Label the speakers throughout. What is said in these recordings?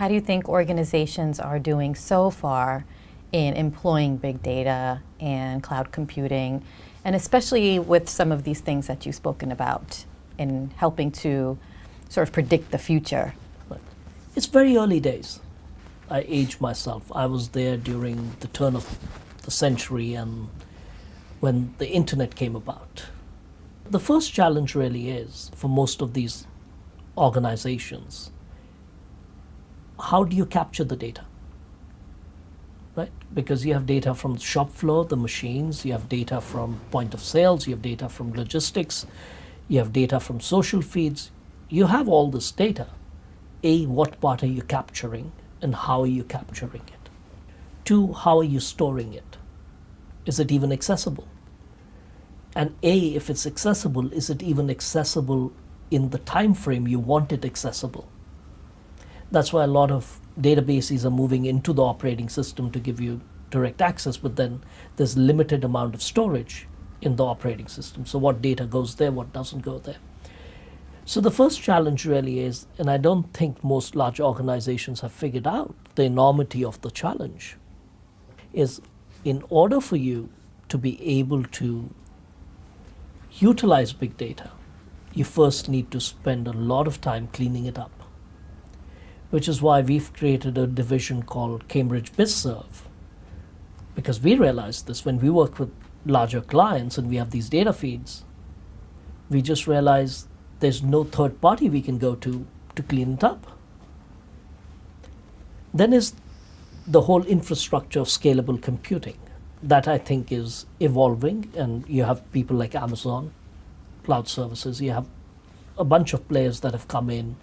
Speaker 1: How do you think organizations are doing so far in employing big data and cloud computing, and especially with some of these things that you've spoken about in helping to sort of predict the future?
Speaker 2: It's very early days. I age myself. I was there during the turn of the century and when the internet came about. The first challenge really is, for most of these organizations, how do you capture the data? Right? Because you have data from the shop floor, the machines, you have data from point of sales, you have data from logistics, you have data from social feeds. You have all this data. A, what part are you capturing and how are you capturing it? Two, how are you storing it? Is it even accessible? And A, if it's accessible, is it even accessible in the time frame you want it accessible? That's why a lot of databases are moving into the operating system to give you direct access, but then there's limited amount of storage in the operating system. So what data goes there, what doesn't go there? So the first challenge really is, and I don't think most large organizations have figured out the enormity of the challenge, is in order for you to be able to utilize big data, you first need to spend a lot of time cleaning it up, which is why we've created a division called Cambridge BizServe, because we realized this when we work with larger clients and we have these data feeds, we just realized there's no third party we can go to clean it up. Then is the whole infrastructure of scalable computing that I think is evolving, and you have people like Amazon Cloud Services, you have a bunch of players that have come in,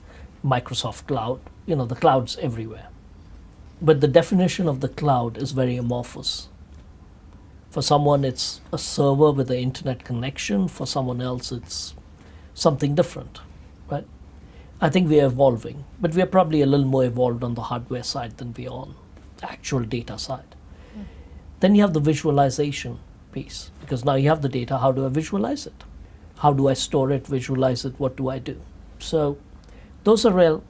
Speaker 2: Microsoft Cloud, the cloud's everywhere. But the definition of the cloud is very amorphous. For someone, it's a server with an internet connection. For someone else, it's something different, right? I think we are evolving, but we are probably a little more evolved on the hardware side than we are on the actual data side. Then you have the visualization piece, because now you have the data. How do I visualize it? How do I store it, visualize it? What do I do? So those are real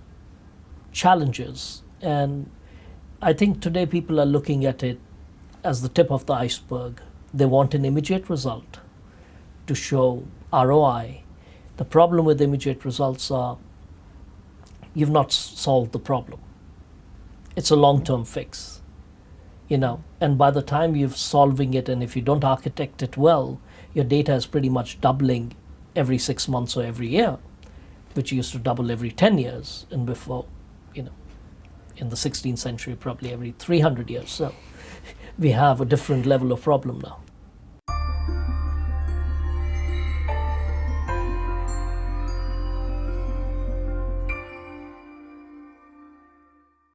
Speaker 2: challenges. And I think today people are looking at it as the tip of the iceberg. They want an immediate result to show ROI. The problem with immediate results are you've not solved the problem. It's a long-term fix, and by the time you're solving it, and if you don't architect it well, your data is pretty much doubling every 6 months or every year, which used to double every 10 years, and before, in the 16th century, probably every 300 years. So we have a different level of problem now.